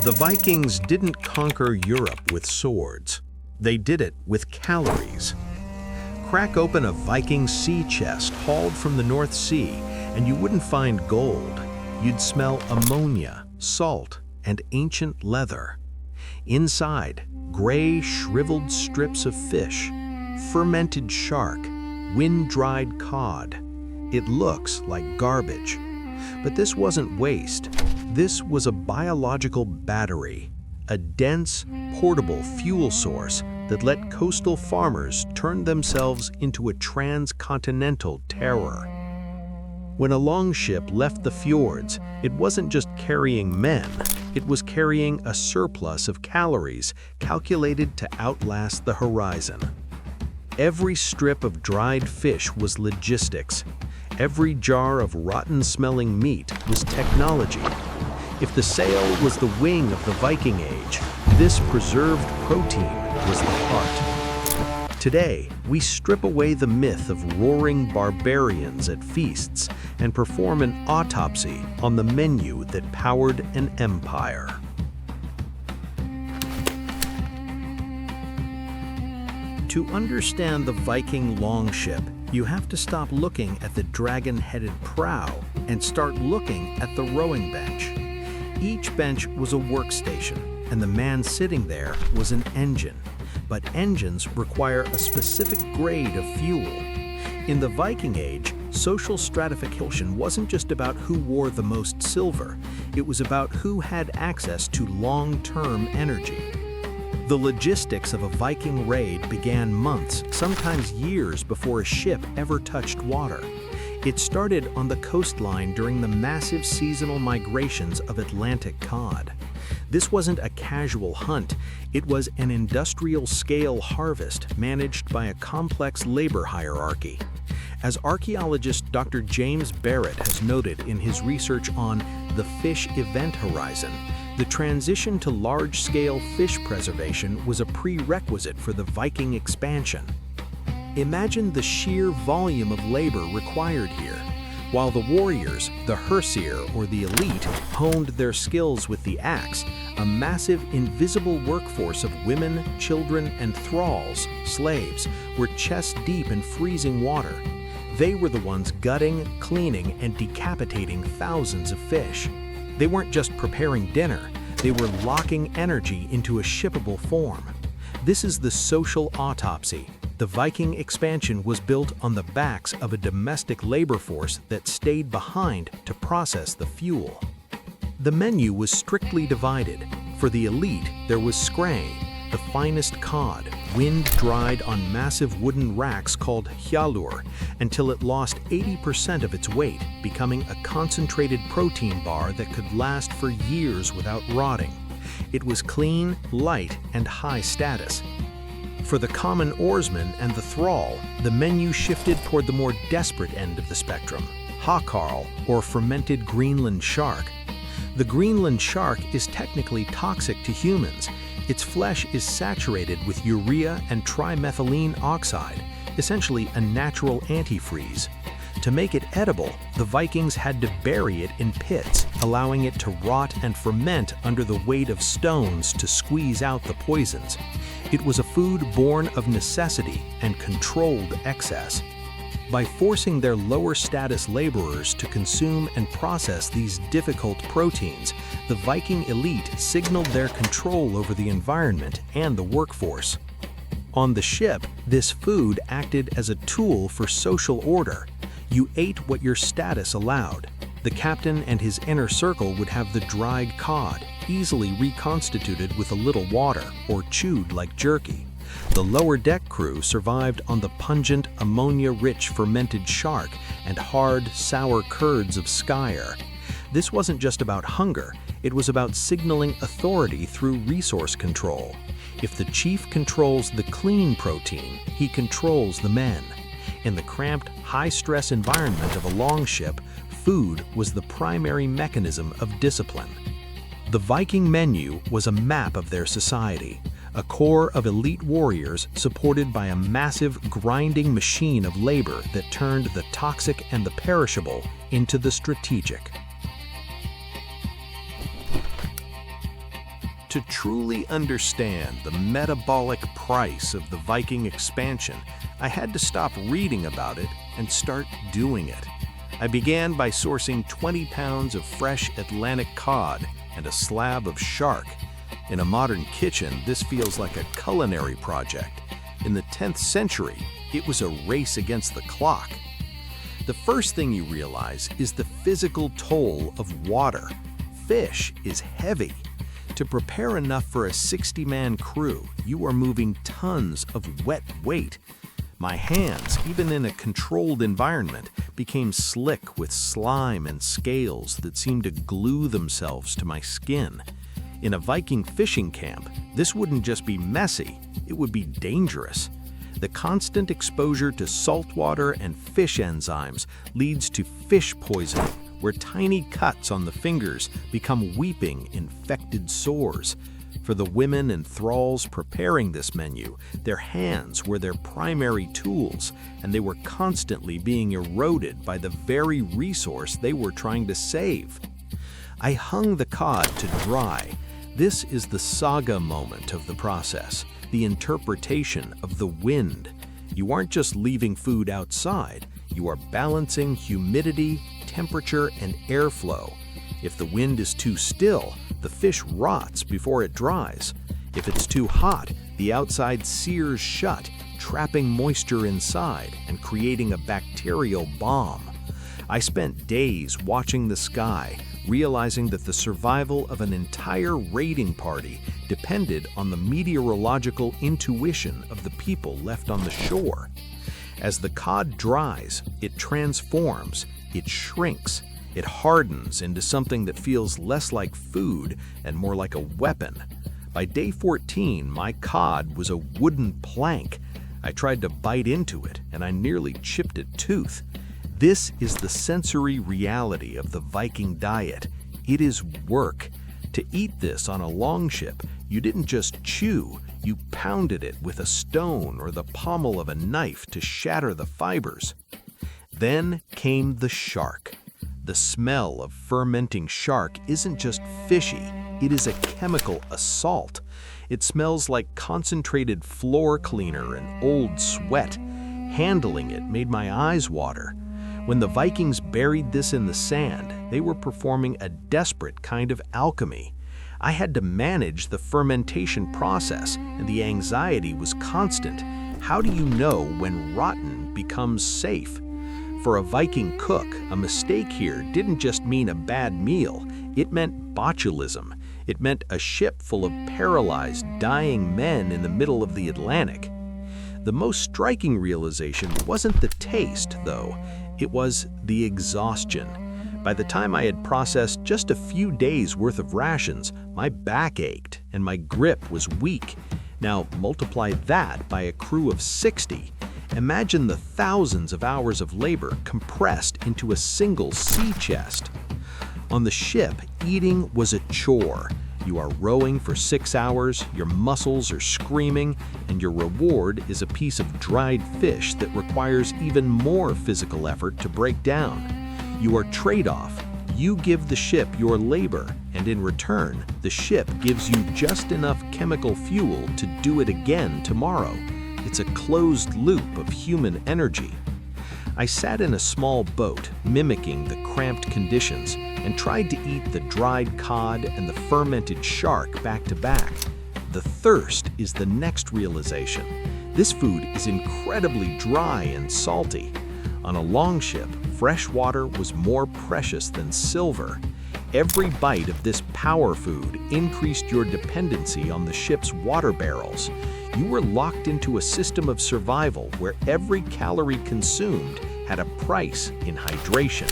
The Vikings didn't conquer Europe with swords. They did it with calories. Crack open a Viking sea chest hauled from the North Sea, and you wouldn't find gold. You'd smell ammonia, salt, and ancient leather. Inside, gray, shriveled strips of fish, fermented shark, wind-dried cod. It looks like garbage. But this wasn't waste. This was a biological battery, a dense, portable fuel source that let coastal farmers turn themselves into a transcontinental terror. When a longship left the fjords, it wasn't just carrying men, it was carrying a surplus of calories calculated to outlast the horizon. Every strip of dried fish was logistics. Every jar of rotten-smelling meat was technology. If the sail was the wing of the Viking Age, this preserved protein was the heart. Today, we strip away the myth of roaring barbarians at feasts and perform an autopsy on the menu that powered an empire. To understand the Viking longship, you have to stop looking at the dragon-headed prow and start looking at the rowing bench. Each bench was a workstation, and the man sitting there was an engine. But engines require a specific grade of fuel. In the Viking Age, social stratification wasn't just about who wore the most silver. It was about who had access to long-term energy. The logistics of a Viking raid began months, sometimes years before a ship ever touched water. It started on the coastline during the massive seasonal migrations of Atlantic cod. This wasn't a casual hunt, it was an industrial-scale harvest managed by a complex labor hierarchy. As archaeologist Dr. James Barrett has noted in his research on the fish event horizon, the transition to large-scale fish preservation was a prerequisite for the Viking expansion. Imagine the sheer volume of labor required here. While the warriors, the Herseer or the elite, honed their skills with the axe, a massive invisible workforce of women, children, and thralls, slaves, were chest-deep in freezing water. They were the ones gutting, cleaning, and decapitating thousands of fish. They weren't just preparing dinner, they were locking energy into a shippable form. This is the social autopsy. The Viking expansion was built on the backs of a domestic labor force that stayed behind to process the fuel. The menu was strictly divided. For the elite, there was skrei, the finest cod, wind-dried on massive wooden racks called hjallur, until it lost 80% of its weight, becoming a concentrated protein bar that could last for years without rotting. It was clean, light, and high status. For the common oarsman and the thrall, the menu shifted toward the more desperate end of the spectrum, Hákarl, or fermented Greenland shark. The Greenland shark is technically toxic to humans. Its flesh is saturated with urea and trimethylene oxide, essentially a natural antifreeze. To make it edible, the Vikings had to bury it in pits, allowing it to rot and ferment under the weight of stones to squeeze out the poisons. It was a food born of necessity and controlled excess. By forcing their lower status laborers to consume and process these difficult proteins, the Viking elite signaled their control over the environment and the workforce. On the ship, this food acted as a tool for social order. You ate what your status allowed. The captain and his inner circle would have the dried cod, easily reconstituted with a little water or chewed like jerky. The lower deck crew survived on the pungent, ammonia-rich fermented shark and hard, sour curds of skyr. This wasn't just about hunger, it was about signaling authority through resource control. If the chief controls the clean protein, he controls the men. In the cramped, high-stress environment of a longship, food was the primary mechanism of discipline. The Viking menu was a map of their society, a core of elite warriors supported by a massive grinding machine of labor that turned the toxic and the perishable into the strategic. To truly understand the metabolic price of the Viking expansion, I had to stop reading about it and start doing it. I began by sourcing 20 pounds of fresh Atlantic cod and a slab of shark. In a modern kitchen, this feels like a culinary project. In the 10th century, it was a race against the clock. The first thing you realize is the physical toll of water. Fish is heavy. To prepare enough for a 60-man crew, you are moving tons of wet weight. My hands, even in a controlled environment, became slick with slime and scales that seemed to glue themselves to my skin. In a Viking fishing camp, this wouldn't just be messy, it would be dangerous. The constant exposure to saltwater and fish enzymes leads to fish poisoning, where tiny cuts on the fingers become weeping, infected sores. For the women and thralls preparing this menu, their hands were their primary tools, and they were constantly being eroded by the very resource they were trying to save. I hung the cod to dry. This is the saga moment of the process, the interpretation of the wind. You aren't just leaving food outside, you are balancing humidity, temperature, and airflow. If the wind is too still, the fish rots before it dries. If it's too hot, the outside sears shut, trapping moisture inside and creating a bacterial bomb. I spent days watching the sky, realizing that the survival of an entire raiding party depended on the meteorological intuition of the people left on the shore. As the cod dries, it transforms, it shrinks, it hardens into something that feels less like food and more like a weapon. By day 14, my cod was a wooden plank. I tried to bite into it, and I nearly chipped a tooth. This is the sensory reality of the Viking diet. It is work. To eat this on a longship, you didn't just chew, you pounded it with a stone or the pommel of a knife to shatter the fibers. Then came the shark. The smell of fermenting shark isn't just fishy, it is a chemical assault. It smells like concentrated floor cleaner and old sweat. Handling it made my eyes water. When the Vikings buried this in the sand, they were performing a desperate kind of alchemy. I had to manage the fermentation process, and the anxiety was constant. How do you know when rotten becomes safe? For a Viking cook, a mistake here didn't just mean a bad meal, it meant botulism. It meant a ship full of paralyzed, dying men in the middle of the Atlantic. The most striking realization wasn't the taste, though. It was the exhaustion. By the time I had processed just a few days' worth of rations, my back ached and my grip was weak. Now multiply that by a crew of 60. Imagine the thousands of hours of labor compressed into a single sea chest. On the ship, eating was a chore. You are rowing for 6 hours, your muscles are screaming, and your reward is a piece of dried fish that requires even more physical effort to break down. Your trade-off: you give the ship your labor, and in return, the ship gives you just enough chemical fuel to do it again tomorrow. It's a closed loop of human energy. I sat in a small boat, mimicking the cramped conditions, and tried to eat the dried cod and the fermented shark back to back. The thirst is the next realization. This food is incredibly dry and salty. On a longship, fresh water was more precious than silver. Every bite of this power food increased your dependency on the ship's water barrels. You were locked into a system of survival where every calorie consumed had a price in hydration.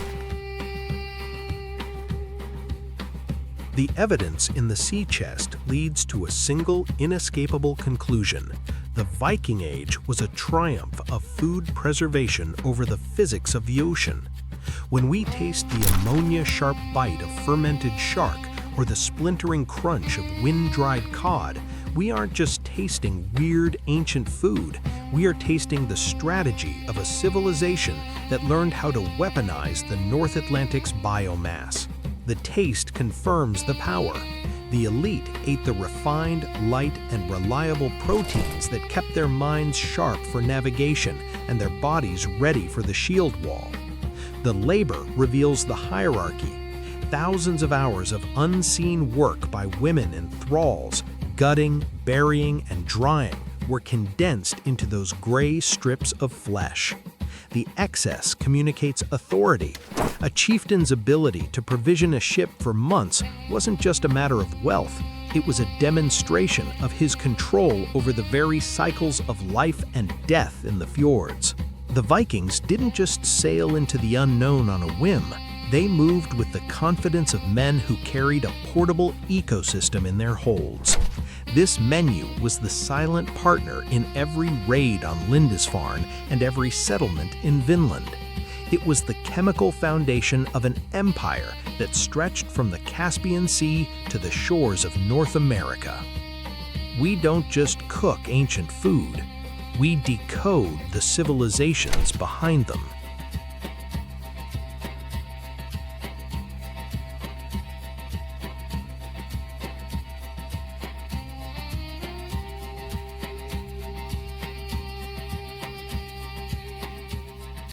The evidence in the sea chest leads to a single, inescapable conclusion. The Viking Age was a triumph of food preservation over the physics of the ocean. When we taste the ammonia-sharp bite of fermented shark or the splintering crunch of wind-dried cod, we aren't just tasting weird ancient food, we are tasting the strategy of a civilization that learned how to weaponize the North Atlantic's biomass. The taste confirms the power. The elite ate the refined, light, and reliable proteins that kept their minds sharp for navigation and their bodies ready for the shield wall. The labor reveals the hierarchy. Thousands of hours of unseen work by women and thralls, gutting, burying, and drying, were condensed into those gray strips of flesh. The excess communicates authority. A chieftain's ability to provision a ship for months wasn't just a matter of wealth, it was a demonstration of his control over the very cycles of life and death in the fjords. The Vikings didn't just sail into the unknown on a whim. They moved with the confidence of men who carried a portable ecosystem in their holds. This menu was the silent partner in every raid on Lindisfarne and every settlement in Vinland. It was the chemical foundation of an empire that stretched from the Caspian Sea to the shores of North America. We don't just cook ancient food, we decode the civilizations behind them.